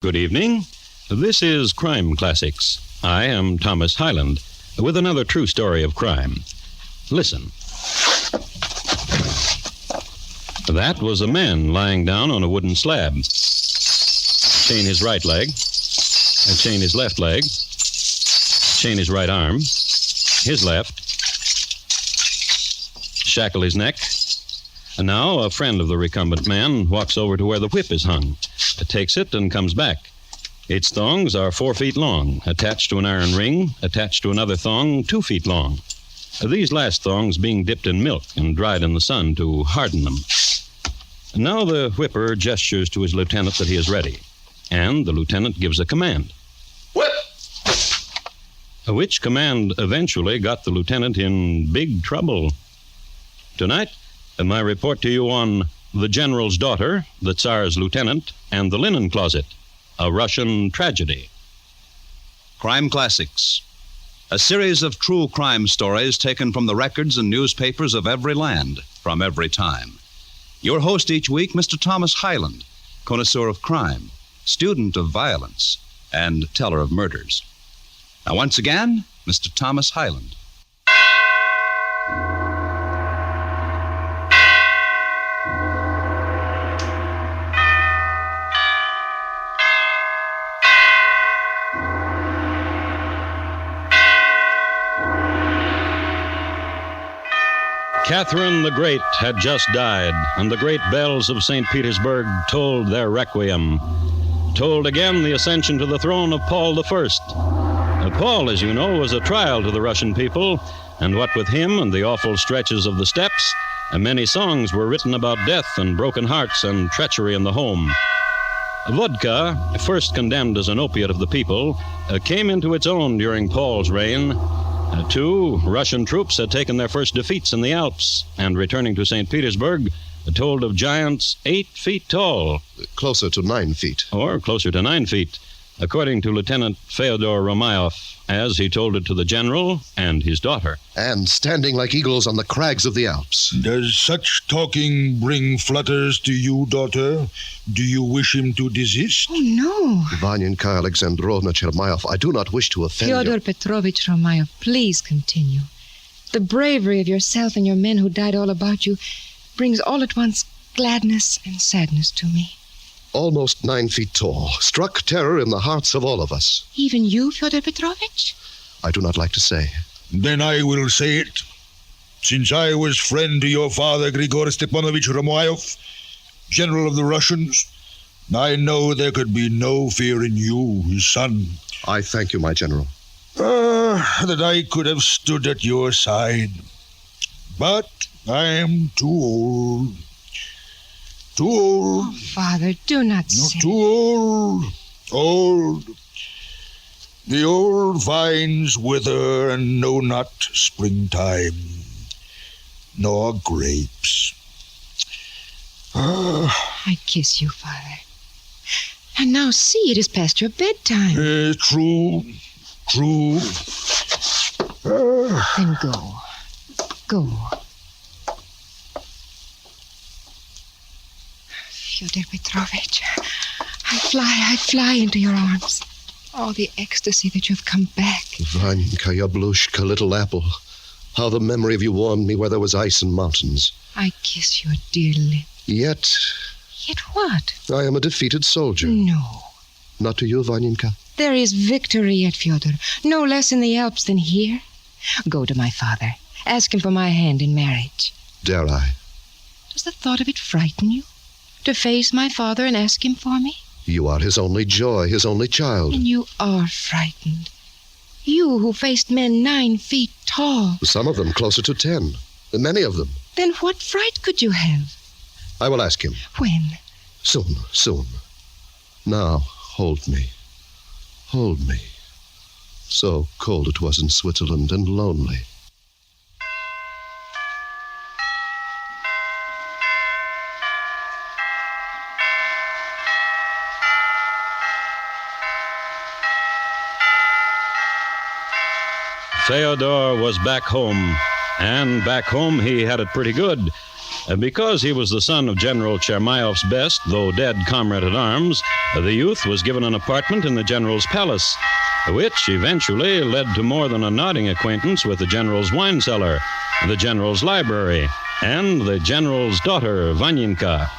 Good evening. This is Crime Classics. I am Thomas Hyland with another true story of crime. Listen. That was a man lying down on a wooden slab. Chain his right leg, chain his left leg, chain his right arm, his left, shackle his neck. And now a friend of the recumbent man walks over to where the whip is hung, takes it and comes back. Its thongs are 4 feet long, attached to an iron ring, attached to another thong 2 feet long. These last thongs being dipped in milk and dried in the sun to harden them. Now the whipper gestures to his lieutenant that he is ready, and the lieutenant gives a command. Whip! Which command eventually got the lieutenant in big trouble. Tonight, my report to you on The General's Daughter, the Tsar's Lieutenant, and the Linen Closet, a Russian tragedy. Crime Classics, a series of true crime stories taken from the records and newspapers of every land, from every time. Your host each week, Mr. Thomas Hyland, connoisseur of crime, student of violence, and teller of murders. Now, once again, Mr. Thomas Hyland. Catherine the Great had just died, and the great bells of St. Petersburg tolled their requiem. Tolled again the ascension to the throne of Paul I. Paul, as you know, was a trial to the Russian people, and what with him and the awful stretches of the steppes, many songs were written about death and broken hearts and treachery in the home. Vodka, first condemned as an opiate of the people, came into its own during Paul's reign. Too, Russian troops had taken their first defeats in the Alps, and returning to St. Petersburg, told of giants 8 feet tall. Closer to 9 feet. Or closer to 9 feet, according to Lieutenant Fyodor Romayev, as he told it to the general and his daughter. And standing like eagles on the crags of the Alps. Does such talking bring flutters to you, daughter? Do you wish him to desist? Oh, no. Vanyenka Alexandrovna Chermayev, I do not wish to offend Fyodor you. Petrovich Romayev, please continue. The bravery of yourself and your men who died all about you brings all at once gladness and sadness to me. Almost 9 feet tall, struck terror in the hearts of all of us. Even you, Fyodor Petrovich? I do not like to say. Then I will say it. Since I was friend to your father, Grigor Stepanovich Romayev, general of the Russians, I know there could be no fear in you, his son. I thank you, my general. That I could have stood at your side. But I am too old. Too old. Oh, Father, do not say. Too old. Old. The old vines wither and know not springtime, nor grapes. I kiss you, Father. And now see, it is past your bedtime. True. Then go. Go. Fyodor Petrovich, I fly into your arms. Oh, the ecstasy that you've come back. Vanyenka Yablushka, little apple. How the memory of you warmed me where there was ice and mountains. I kiss your dear lips. Yet Yet what? I am a defeated soldier. No. Not to you, Vanyenka? There is victory yet, Fyodor. No less in the Alps than here. Go to my father. Ask him for my hand in marriage. Dare I? Does the thought of it frighten you? To face my father and ask him for me? You are his only joy, his only child. And you are frightened. You who faced men 9 feet tall. Some of them closer to 10. Many of them. Then what fright could you have? I will ask him. When? Soon. Now, hold me. Hold me. So cold it was in Switzerland and lonely. Fyodor was back home, and back home he had it pretty good. Because he was the son of General Chermayov's best, though dead, comrade-at-arms, the youth was given an apartment in the general's palace, which eventually led to more than a nodding acquaintance with the general's wine cellar, the general's library, and the general's daughter, Vanyinka.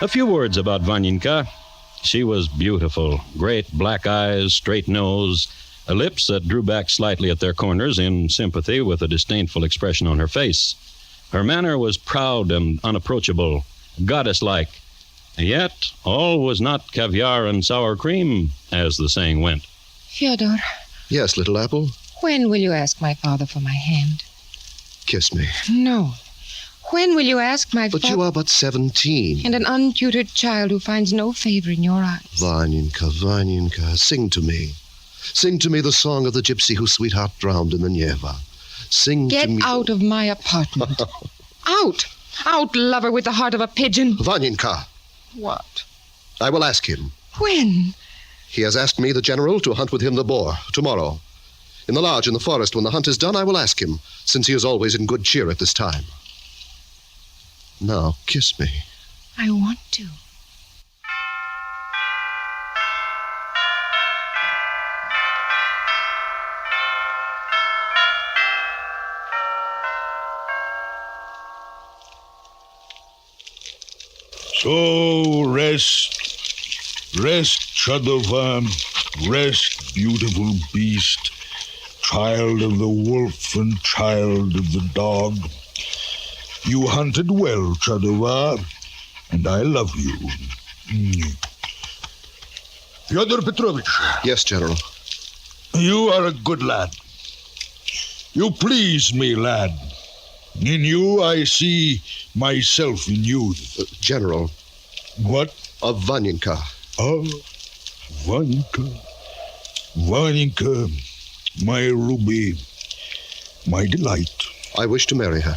A few words about Vanyinka. She was beautiful. Great black eyes, straight nose, lips that drew back slightly at their corners in sympathy with a disdainful expression on her face. Her manner was proud and unapproachable, goddess-like. Yet all was not caviar and sour cream, as the saying went. Fyodor, Yes, little apple? when will you ask my father for my hand? Kiss me. No. When will you ask my But father... you are but 17. And an untutored child who finds no favor in your eyes. Vanyinka, Vanyinka, sing to me. Sing to me the song of the gypsy whose sweetheart drowned in the Neva. Sing Get to me... out of my apartment. Out! Out, lover with the heart of a pigeon. Vanyinka, What? I will ask him. When? He has asked me, the general, to hunt with him the boar, tomorrow. In the lodge in the forest, when the hunt is done, I will ask him, since he is always in good cheer at this time. Now, kiss me. I want to. So rest, Chadova, rest, beautiful beast, child of the wolf and child of the dog. You hunted well, Chadova, and I love you. Fyodor Petrovich, Yes, General. you are a good lad. You please me, lad. In you I see myself in youth. General, What? of Vanyinka. Oh, Vanika, my ruby, my delight. I wish to marry her.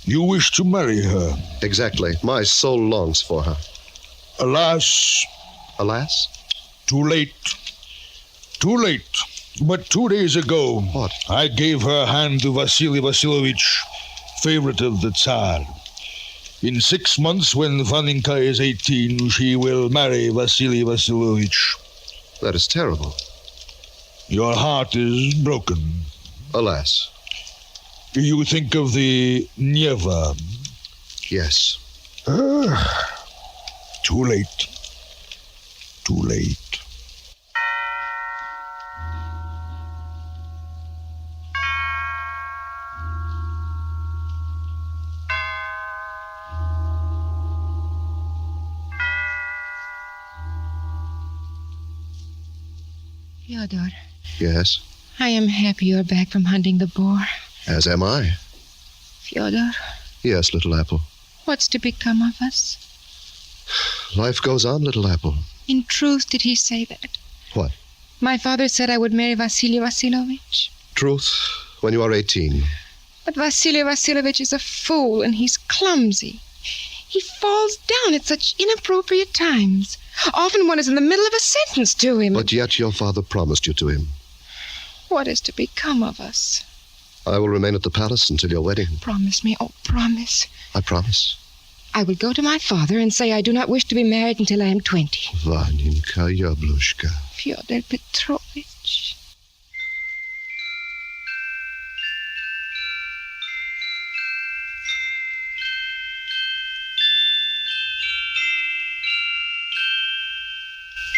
You wish to marry her. Exactly. My soul longs for her. Alas, Alas? too late. Too late. But 2 days ago, What? I gave her hand to Vasily Vasilovich, favorite of the Tsar. In 6 months, when Vaninka is 18, she will marry Vasily Vasilovich. That is terrible. Your heart is broken. Alas. You think of the Neva. Yes. Too late. Too late. Fyodor, Yes. I am happy you're back from hunting the boar. As am I. Fyodor, Yes, little apple. what's to become of us? Life goes on, little apple. In truth, did he say that? What? My father said I would marry Vasily Vasilovich. Truth, when you are 18. But Vasily Vasilovich is a fool, and he's clumsy. He falls down at such inappropriate times. Often one is in the middle of a sentence to him. But yet your father promised you to him. What is to become of us? I will remain at the palace until your wedding. Promise me, oh, promise. I promise. I will go to my father and say I do not wish to be married until I am 20. Vaninka Yablushka. Fyodor Petrovich.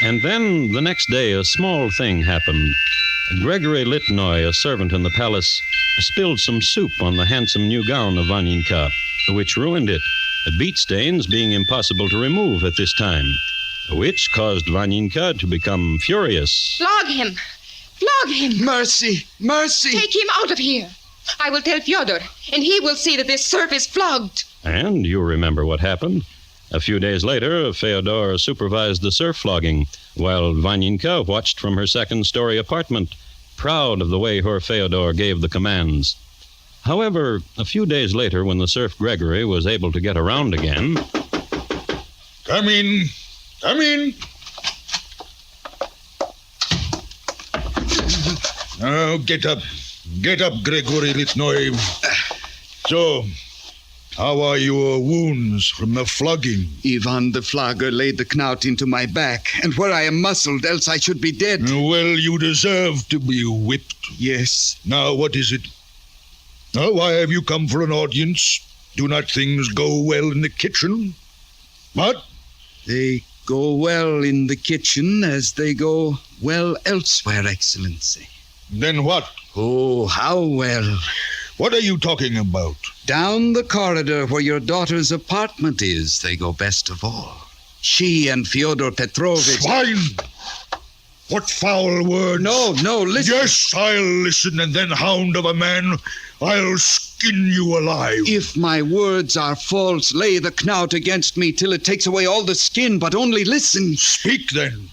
And then, the next day, a small thing happened. Gregory Litnoy, a servant in the palace, spilled some soup on the handsome new gown of Vaninka, which ruined it, beet stains being impossible to remove at this time, which caused Vaninka to become furious. Flog him! Flog him! Mercy! Mercy! Take him out of here! I will tell Fyodor, and he will see that this serf is flogged. And you remember what happened. A few days later, Fyodor supervised the serf flogging, while Vaninka watched from her second-story apartment, proud of the way her Fyodor gave the commands. However, a few days later, when the serf Gregory was able to get around again... Come in. Come in. Now, get up. Get up, Gregory Litnoy. So, How are your wounds from the flogging? Ivan the flogger laid the knout into my back, and where I am muzzled, else I should be dead. Well, you deserve to be whipped. Yes. Now, what is it? Now, why have you come for an audience? Do not things go well in the kitchen? What? They go well in the kitchen as they go well elsewhere, Excellency. Then what? Oh, how well. What are you talking about? Down the corridor where your daughter's apartment is, they go best of all. She and Fyodor Petrovich... Swine! What foul words? No, listen. Yes, I'll listen, and then, hound of a man, I'll skin you alive. If my words are false, lay the knout against me till it takes away all the skin, but only listen. Speak, then.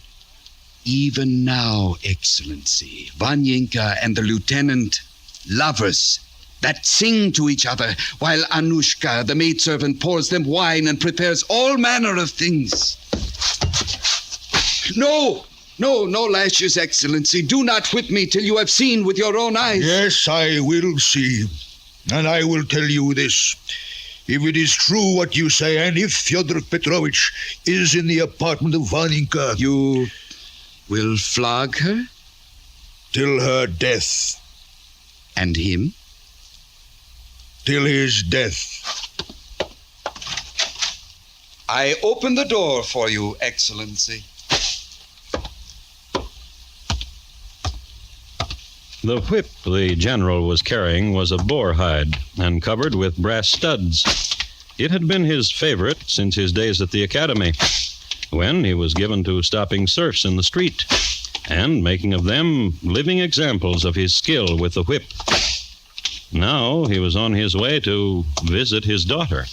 Even now, Excellency, Vanyinka and the lieutenant, lovers, that sing to each other, while Anushka, the maidservant, pours them wine and prepares all manner of things. No, lashes, Excellency. Do not whip me till you have seen with your own eyes. Yes, I will see. And I will tell you this. If it is true what you say, and if Fyodor Petrovich is in the apartment of Vaninka... You will flog her? Till her death. And him? Till his death. I open the door for you, Excellency. The whip the general was carrying was of boar hide and covered with brass studs. It had been his favorite since his days at the academy, when he was given to stopping serfs in the street and making of them living examples of his skill with the whip. Now he was on his way to visit his daughter.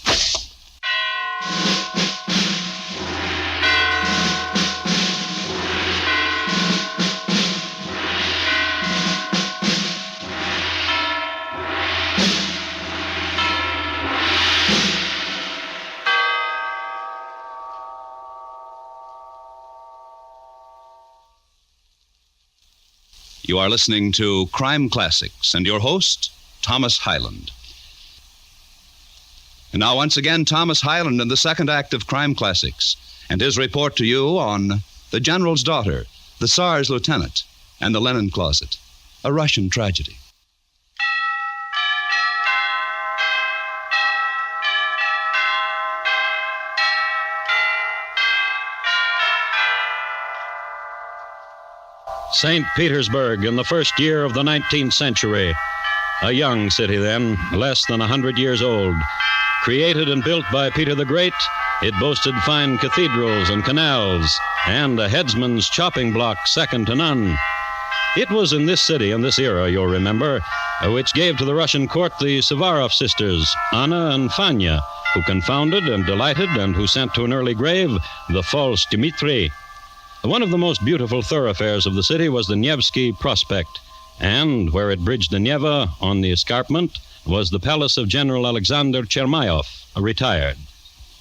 You are listening to Crime Classics, and your host, Thomas Hyland. And now, once again, Thomas Hyland in the second act of Crime Classics, and his report to you on The General's Daughter, The Tsar's Lieutenant, and The Linen Closet, a Russian tragedy. St. Petersburg in the first year of the 19th century. A young city then, less than 100 years old. Created and built by Peter the Great, it boasted fine cathedrals and canals, and a headsman's chopping block second to none. It was in this city, in this era, you'll remember, which gave to the Russian court the Suvarov sisters, Anna and Fanya, who confounded and delighted and who sent to an early grave the false Dmitri. One of the most beautiful thoroughfares of the city was the Nevsky Prospect, and where it bridged the Neva on the escarpment was the palace of General Alexander Chermayev, retired.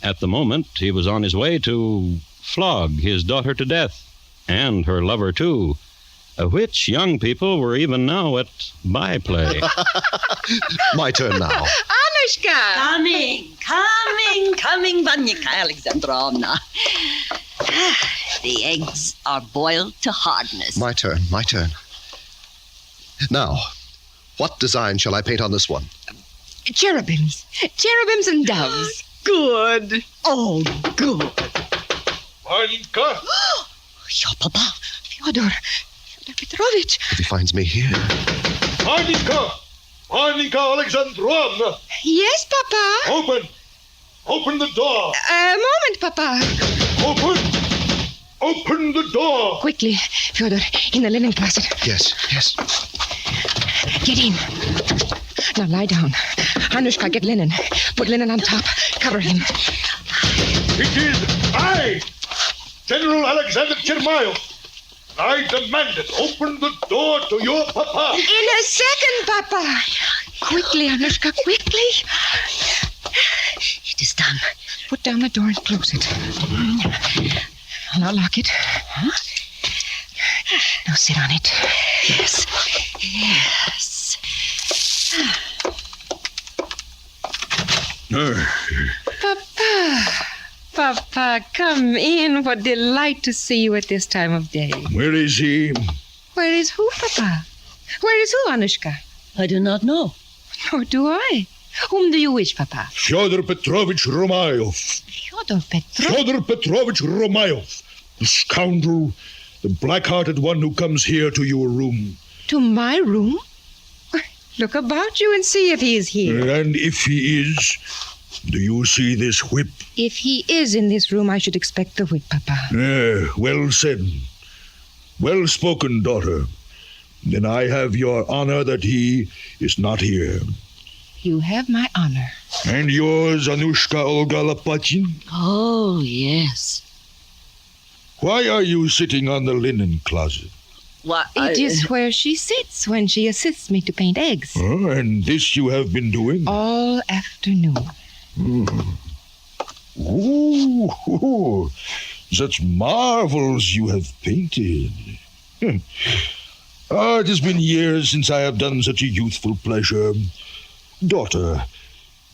At the moment, he was on his way to flog his daughter to death, and her lover too, which young people were even now at byplay. My turn now. Anushka! Coming, Vanyika Alexandrovna. The eggs are boiled to hardness. My turn. Now, what design shall I paint on this one? Cherubims and doves. Good. Oh, good. Vaninka! Your papa. Fyodor Petrovich. If he finds me here... Vaninka! Alexandrovna! Yes, Papa. Open the door. A moment, Papa. Open the door. Quickly, Fyodor, in the linen closet. Yes. Get in. Now lie down. Anushka, get linen. Put linen on top. Cover him. It is I, General Alexander Chermayev. I demand it. Open the door to your papa. In a second, Papa. Quickly, Anushka, quickly. It is done. Put down the door and close it. Now lock it. Now sit on it. Yes. Papa, come in. What delight to see you at this time of day. Where is he? Where is who, Papa? Where is who, Anushka? I do not know. Nor do I. Whom do you wish, Papa? Fyodor Petrovich Romayov. Fyodor Petrovich? Fyodor Petrovich Romayov. The scoundrel. The black-hearted one who comes here to your room. To my room? Look about you and see if he is here. And if he is, do you see this whip? If he is in this room, I should expect the whip, Papa. Well said. Well spoken, daughter. Then I have your honor that he is not here. You have my honor. And yours, Anushka Olga Lopatkin? Oh, yes. Why are you sitting on the linen closet? What? It is where she sits when she assists me to paint eggs. And this you have been doing? All afternoon. Ooh, such marvels you have painted. It has been years since I have done such a youthful pleasure. Daughter,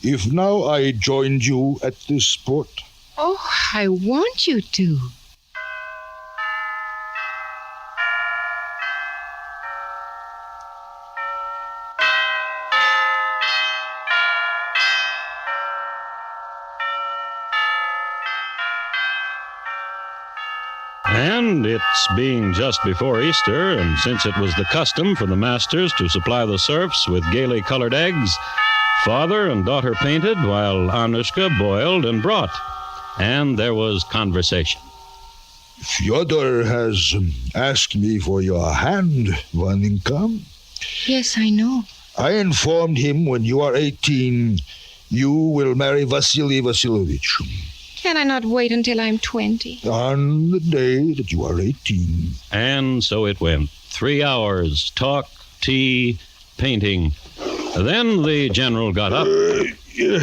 if now I joined you at this sport? Oh, I want you to. And it's being just before Easter, and since it was the custom for the masters to supply the serfs with gaily colored eggs, father and daughter painted while Anushka boiled and brought. And there was conversation. Fyodor has asked me for your hand, Vaninka. Yes, I know. I informed him when you are 18, you will marry Vasily Vasilovich. Can I not wait until I'm 20? On the day that you are 18. And so it went. 3 hours, talk, tea, painting. Then the general got up. It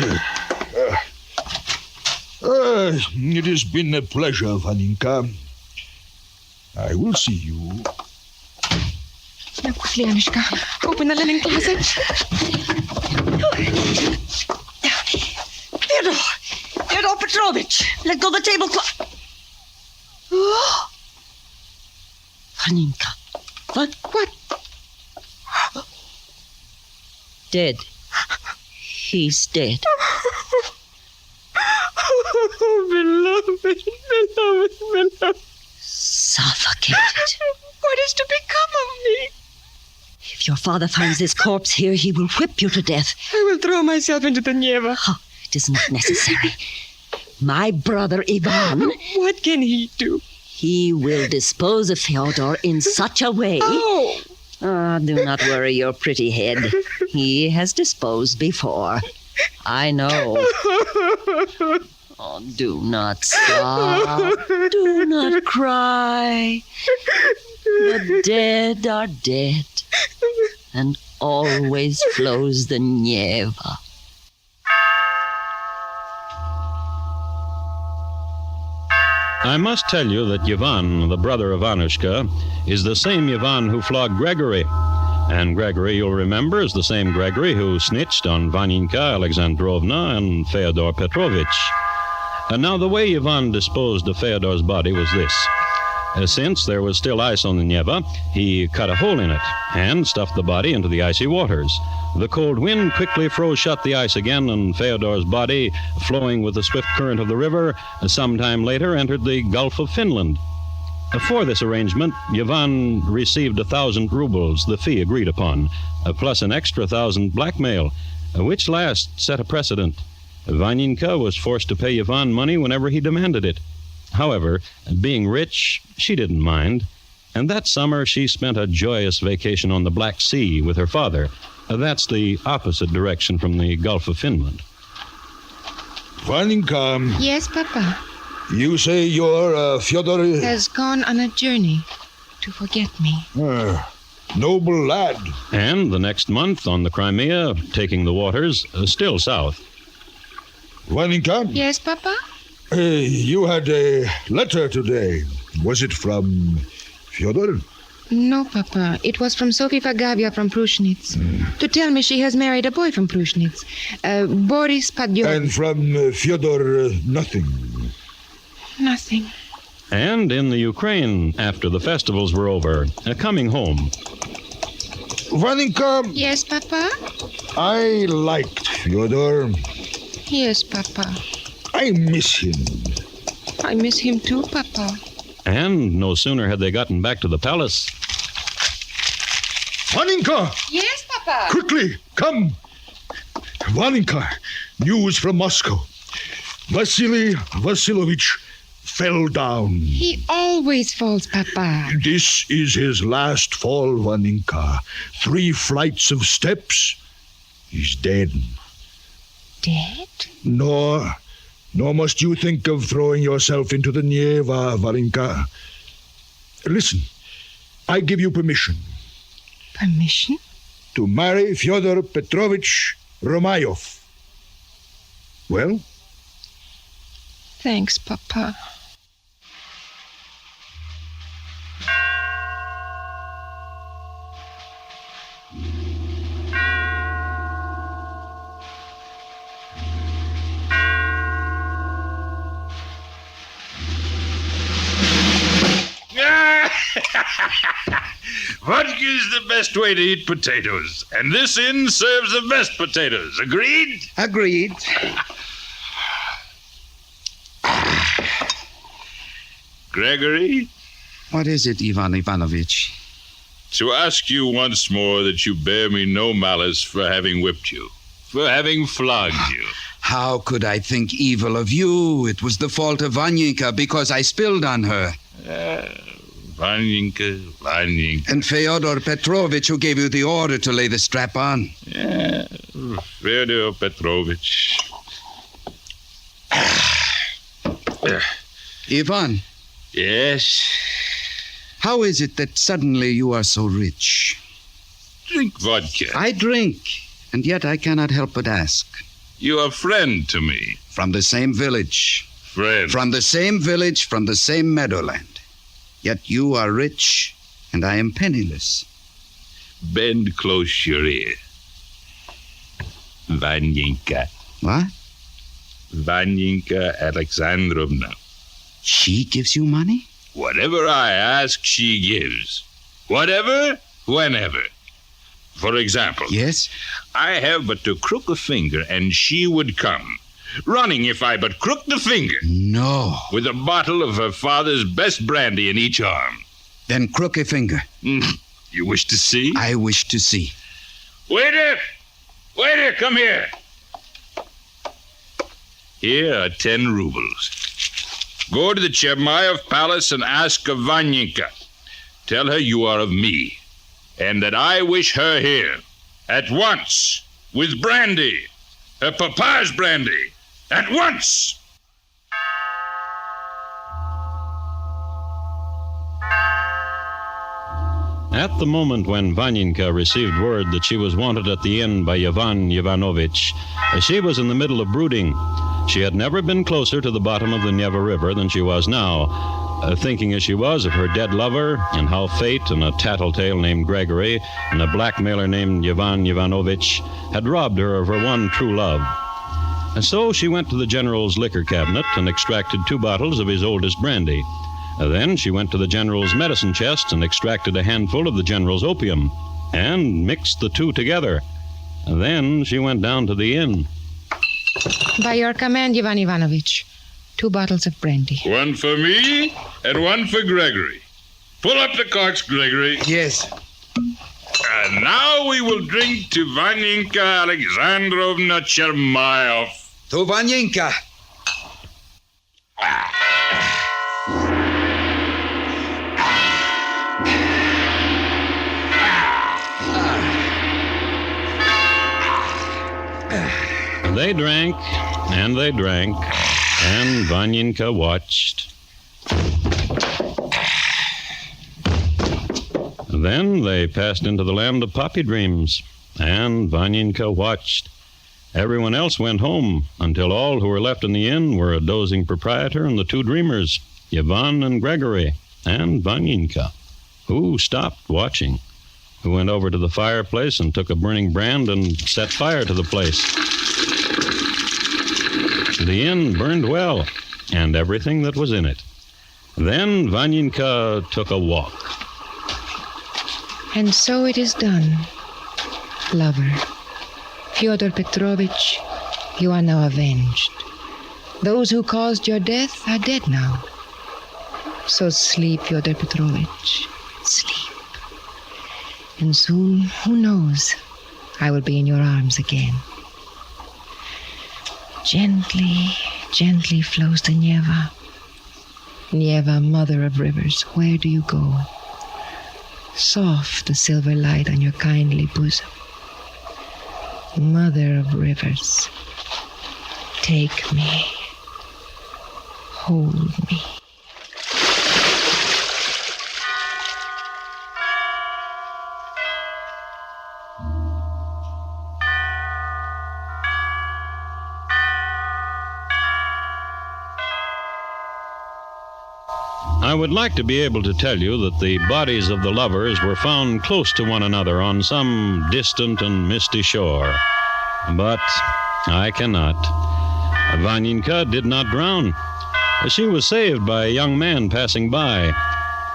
has been a pleasure, Vaninka. I will see you. Now quickly, Anushka. Open the linen closet. Fyodor Petrovich, let go the tablecloth. Oh. Vaninka. What? Dead. He's dead. Oh, beloved. Suffocated. What is to become of me? If your father finds this corpse here, he will whip you to death. I will throw myself into the Neva. Oh, it is not necessary. My brother Ivan... What can he do? He will dispose of Fyodor in such a way... Oh! Do not worry your pretty head. He has disposed before. I know. Oh, do not sob. Do not cry. The dead are dead. And always flows the Neva. I must tell you that Ivan, the brother of Anushka, is the same Ivan who flogged Gregory. And Gregory, you'll remember, is the same Gregory who snitched on Vaninka Alexandrovna and Fyodor Petrovich. And now the way Ivan disposed of Fyodor's body was this. Since there was still ice on the Neva, he cut a hole in it and stuffed the body into the icy waters. The cold wind quickly froze shut the ice again, and Fyodor's body, flowing with the swift current of the river, some time later entered the Gulf of Finland. For this arrangement, Ivan received 1,000 rubles, the fee agreed upon, plus an extra 1,000 blackmail, which last set a precedent. Vaninka was forced to pay Ivan money whenever he demanded it. However, being rich, she didn't mind, and that summer she spent a joyous vacation on the Black Sea with her father. That's the opposite direction from the Gulf of Finland. Vaninka, Yes, Papa. you say your Fyodor... Has gone on a journey to forget me. Noble lad. And the next month, on the Crimea, taking the waters, still south. Vaninka? Yes, Papa? You had a letter today. Was it from Fyodor? No, Papa. It was from Sophie Fagavia from Prushnitz. To tell me she has married a boy from Prushnitz. Boris Padyov. And from Fyodor, nothing. Nothing. And in the Ukraine, after the festivals were over, coming home. Vaninka, Yes, Papa? I liked Fyodor. Yes, Papa. I miss him. I miss him too, Papa. And no sooner had they gotten back to the palace. Vaninka, Yes, Papa. quickly, come. Vaninka, news from Moscow. Vasily Vasilovich fell down. He always falls, Papa. This is his last fall, Vaninka. 3 flights of steps. He's dead. Dead? Nor must you think of throwing yourself into the Neva, Valinka. Listen, I give you permission Permission? to marry Fyodor Petrovich Romayov. Well? Thanks, Papa. Vodka is the best way to eat potatoes, and this inn serves the best potatoes. Agreed? Agreed. Gregory, What is it, Ivan Ivanovich? to ask you once more that you bear me no malice for having whipped you, for having flogged you. How could I think evil of you? It was the fault of Vanyinka because I spilled on her. Vanyinka. And Fyodor Petrovich who gave you the order to lay the strap on. Yeah, Fyodor Petrovich. Ivan, Yes? how is it that suddenly you are so rich? Drink vodka. I drink, and yet I cannot help but ask. You're a friend to me. From the same village, Friend. from the same village, from the same meadowland. Yet you are rich, and I am penniless. Bend close your ear. Vanyinka. What? Vanyinka Alexandrovna. She gives you money? Whatever I ask, she gives. Whatever, whenever. For example, Yes? I have but to crook a finger and she would come. Running if I but crook the finger, No. with a bottle of her father's best brandy in each arm. Then crook a finger. You wish to see? I wish to see. Waiter! Waiter, come here. Here are 10 rubles. Go to the Chermayev Palace and ask of Vanyinka. Tell her you are of me, and that I wish her here, at once, with brandy, her papa's brandy, at once. At the moment when Vanyinka received word that she was wanted at the inn by Ivan Ivanovich, she was in the middle of brooding. She had never been closer to the bottom of the Neva River than she was now, thinking as she was of her dead lover and how fate and a tattletale named Gregory and a blackmailer named Ivan Ivanovich had robbed her of her one true love. And so she went to the general's liquor cabinet and extracted 2 bottles of his oldest brandy. Then she went to the general's medicine chest and extracted a handful of the general's opium and mixed the 2 together. Then she went down to the inn. By your command, Ivan Ivanovich. 2 bottles of brandy. One for me and one for Gregory. Pull up the corks, Gregory. Yes. And now we will drink to Vanyinka Alexandrovna Chermayev. To Vanyinka. They drank, and they drank, and Vanyinka watched. Then they passed into the land of poppy dreams, and Vanyinka watched. Everyone else went home until all who were left in the inn were a dozing proprietor and the 2 dreamers, Ivan and Gregory, and Vanyinka. who stopped watching, who went over to the fireplace and took a burning brand and set fire to the place. The inn burned well, and everything that was in it. Then Vanyinka took a walk. And so it is done, lover. Fyodor Petrovich, you are now avenged. Those who caused your death are dead now. So sleep, Fyodor Petrovich, sleep. And soon, who knows, I will be in your arms again. Gently, gently flows the Neva. Neva, mother of rivers, where do you go? Soft the silver light on your kindly bosom. Mother of rivers, take me, hold me. I would like to be able to tell you that the bodies of the lovers were found close to one another on some distant and misty shore. But I cannot. Vanyinka did not drown. She was saved by a young man passing by.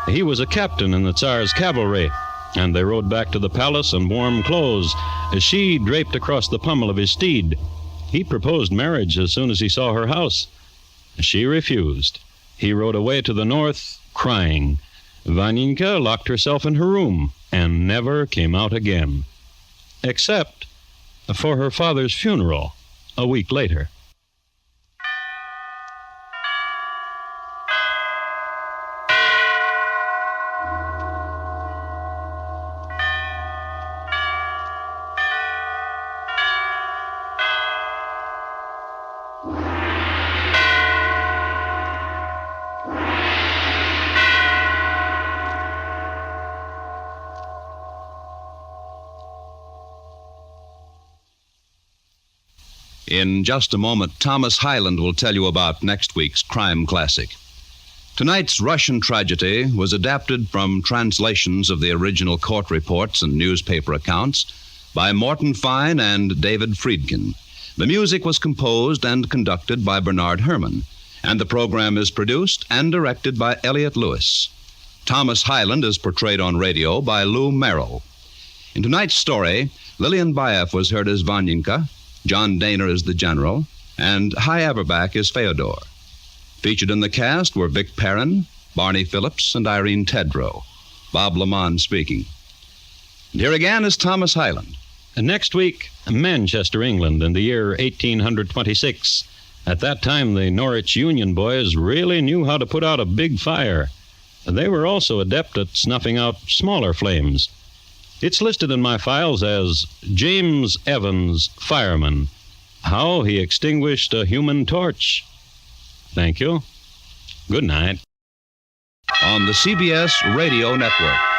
He was a captain in the Tsar's cavalry, and they rode back to the palace in warm clothes, as she draped across the pommel of his steed. He proposed marriage as soon as he saw her house. She refused. He rode away to the north, crying. Vanyinka locked herself in her room and never came out again, except for her father's funeral a week later. In just a moment, Thomas Hyland will tell you about next week's crime classic. Tonight's Russian tragedy was adapted from translations of the original court reports and newspaper accounts by Morton Fine and David Friedkin. The music was composed and conducted by Bernard Herrmann, and the program is produced and directed by Elliott Lewis. Thomas Hyland is portrayed on radio by Lou Merrill. In tonight's story, Lillian Baeff was heard as Vanyinka, John Daner is the general, and Hy Averback is Fyodor. Featured in the cast were Vic Perrin, Barney Phillips, and Irene Tedrow. Bob Lamont speaking. And here again is Thomas Hyland. Next week, Manchester, England, in the year 1826. At that time, the Norwich Union boys really knew how to put out a big fire. They were also adept at snuffing out smaller flames. It's listed in my files as James Evans, fireman. How he extinguished a human torch. Thank you. Good night. On the CBS Radio Network.